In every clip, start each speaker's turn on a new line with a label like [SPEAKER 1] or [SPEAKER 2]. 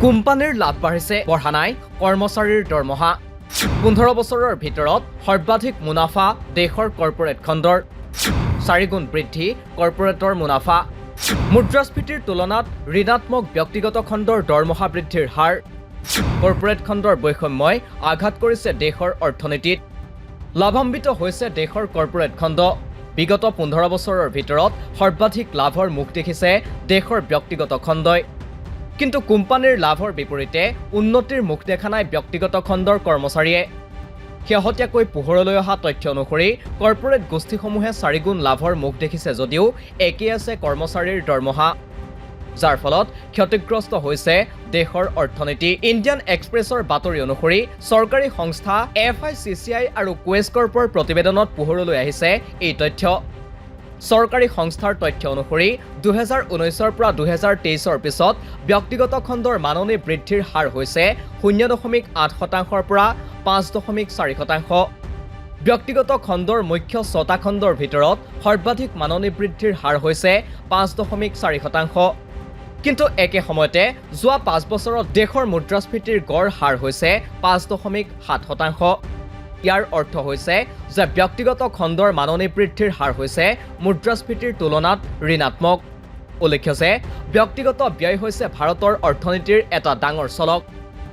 [SPEAKER 1] কোম্পানীৰ লাভ বাঢ়িছে বঢ়া নাই কৰ্মচাৰীৰ দৰমহা 15 বছৰৰ ভিতৰত সৰ্বাধিক মুনাফা দেশৰ কৰ্পোৰেট খণ্ডৰ 4 গুণ বৃদ্ধি কৰ্পোৰেটৰ মুনাফা মুদ্ৰাস্ফীতিৰ তুলনাত ঋণাত্মক ব্যক্তিগত খণ্ডৰ দৰমহা বৃদ্ধিৰ হাৰ কৰ্পোৰেট খণ্ডৰ বৈষম্যই আঘাত কৰিছে দেশৰ অৰ্থনীতিত লাভান্বিত হৈছে দেশৰ কৰ্পোৰেট খণ্ড বিগত 15 বছৰৰ ভিতৰত সৰ্বাধিক লাভৰ মুখ দেখিছে দেশৰ ব্যক্তিগত খণ্ডই কিন্তু কোম্পানীৰ লাভৰ বিপৰীতে উন্নতিৰ মুখ দেখা নাই ব্যক্তিগত খণ্ডৰ কৰ্মচাৰীয়ে শেহতীয়াকৈ পোহৰলৈ অহা তথ্য অনুসৰি কৰ্পোৰেট গোষ্ঠীসমূহে 4 গুণ লাভৰ মুখ দেখিছে যদিও একেই আছে কৰ্মচাৰীৰ দৰমহা যাৰ ফলত ক্ষতিগ্ৰস্ত হৈছে দেশৰ অৰ্থনীতি ইণ্ডিয়ান এক্সপ্ৰেছৰ বাতৰি অনুসৰি চৰকাৰী সংস্থা FICCI আৰু কুৱেছ কৰ্পৰ প্ৰতিবেদনত পোহৰলৈ আহিছে এই তথ্য চৰকাৰী সংস্থাৰ তথ্য অনুসৰি 2019ৰ পৰা 2023ৰ পিছত ব্যক্তিগত খণ্ডৰ মাননি বৃদ্ধিৰ হাৰ হৈছে 0.8%ৰ পৰা 5.4%। ব্যক্তিগত খণ্ডৰ মুখ্য 6টা খণ্ডৰ ভিতৰত সৰ্বাধিক মাননি বৃদ্ধিৰ হাৰ হৈছে 5.4%। কিন্তু একে সময়তে যোৱা 5 বছৰত দেশৰ মুদ্ৰাস্ফীতিৰ গড় হাৰ হৈছে 5.7%। ইয়াৰ অৰ্থ হৈছে যে ব্যক্তিগত খণ্ডৰ মাননি বৃদ্ধিৰ হাৰ হৈছে মুদ্ৰাস্ফীতিৰ তুলনাত ঋণাত্মক উল্লেখ্য যে ব্যক্তিগত ব্যয় হৈছে ভাৰতৰ অৰ্থনীতিৰ এটা ডাঙৰ চলক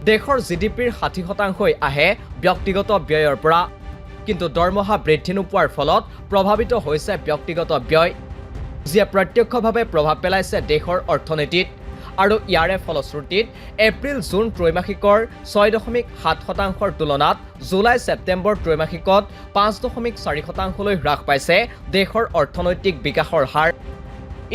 [SPEAKER 1] দেশৰ GDPৰ 60% আহে ব্যক্তিগত ব্যয়ৰ পৰা কিন্তু দৰমহা বৃদ্ধি নোপোৱাৰ ফলত প্ৰভাৱিত হৈছে ব্যক্তিগত ব্যয় যিয়ে প্ৰত্যক্ষভাৱে প্ৰভাৱ পেলাইছে দেশৰ অৰ্থনীতিত আৰু ইয়াৰে ফলশ্ৰুতিত এপ্ৰিল-জুন ত্ৰৈমাসিকৰ 6.7%ৰ তুলনাত জুলাই-ছেপ্টেম্বৰ ত্ৰৈমাসিকত 5.4%লৈ হ্ৰাস পাইছে দেশৰ অৰ্থনৈতিক বিকাশৰ হাৰ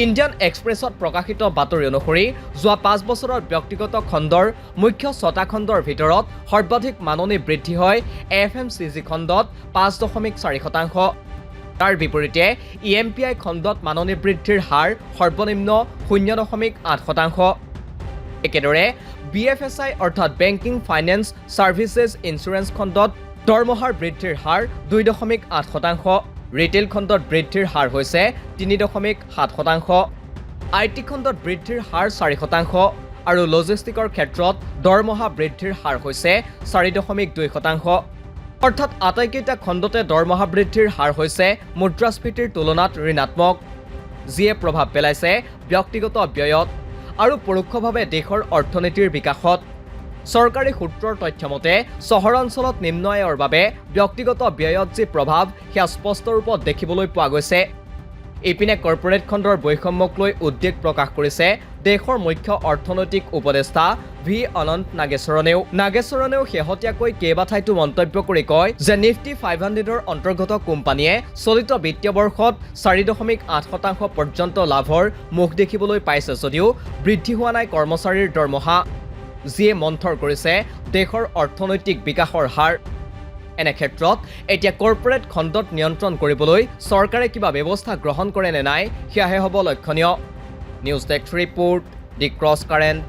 [SPEAKER 1] ইণ্ডিয়ান এক্সপ্ৰেছত প্ৰকাশিত বাতৰি অনুসৰি যোৱা 5 বছৰত ব্যক্তিগত খণ্ডৰ মুখ্য 6টা খণ্ডৰ ভিতৰত সৰ্বাধিক মাননি বৃদ্ধি হয় FMCG খণ্ডত 5.4%। তাৰ বিপৰীতে EMPI খণ্ডত মাননি বৃদ্ধিৰ হাৰ সৰ্বনিম্ন 0.8%। একেদৰে BFSI অৰ্থাৎ বেংকিং ফাইনেন্স সাৰ্ভিসেছ ইঞ্চুৰেঞ্চ খণ্ডত দৰমহাৰ বৃদ্ধিৰ হাৰ 2.8%। ৰিটেইল খণ্ডত বৃদ্ধিৰ হাৰ হৈছে 3.7%। IT খণ্ডত বৃদ্ধিৰ হাৰ 4% আৰু লজিষ্টিকৰ ক্ষেত্ৰত দৰমহা বৃদ্ধিৰ হাৰ হৈছে 4.2%। অৰ্থাৎ আটাইকেইটা খণ্ডতে দৰমহা বৃদ্ধিৰ হাৰ হৈছে মুদ্ৰাস্ফীতিৰ তুলনাত ঋণাত্মক যিয়ে প্ৰভাৱ পেলাইছে ব্যক্তিগত ব্যয়ত আৰু পৰোক্ষভাৱে দেশৰ অৰ্থনীতিৰ বিকাশত চৰকাৰী সূত্ৰৰ তথ্যমতে চহৰ অঞ্চলত নিম্ন আয়ৰ বাবে ব্যক্তিগত ব্যয়ত যি প্ৰভাৱ সেয়া স্পষ্ট ৰূপত দেখিবলৈ পোৱা গৈছে ইপিনে কৰ্পোৰেট খণ্ডৰ বৈষম্যক লৈ উদ্বেগ প্ৰকাশ কৰিছে দেশৰ মুখ্য অৰ্থনৈতিক উপদেষ্টা ভি অনন্ত নাগেশ্বৰণেও শেহতীয়াকৈ কেইবাঠাইতো মন্তব্য কৰি কয় যে নিফটি 500ৰ অন্তৰ্গত কোম্পানীয়ে চলিত বিত্তীয় বৰ্ষত 4.8% পৰ্যন্ত লাভৰ মুখ দেখিবলৈ পাইছে যদিও বৃদ্ধি হোৱা নাই কৰ্মচাৰীৰ দৰমহা যিয়ে মন্থৰ কৰিছে দেশৰ অৰ্থনৈতিক বিকাশৰ হাৰ এনে ক্ষেত্ৰত এতিয়া কৰ্পোৰেট খণ্ডত নিয়ন্ত্ৰণ কৰিবলৈ চৰকাৰে কিবা ব্যৱস্থা গ্ৰহণ কৰে নে নাই সেয়াহে হ'ব লক্ষণীয় নিউজ ডেস্ক ৰিপোৰ্ট দি ক্ৰছ কাৰেণ্ট।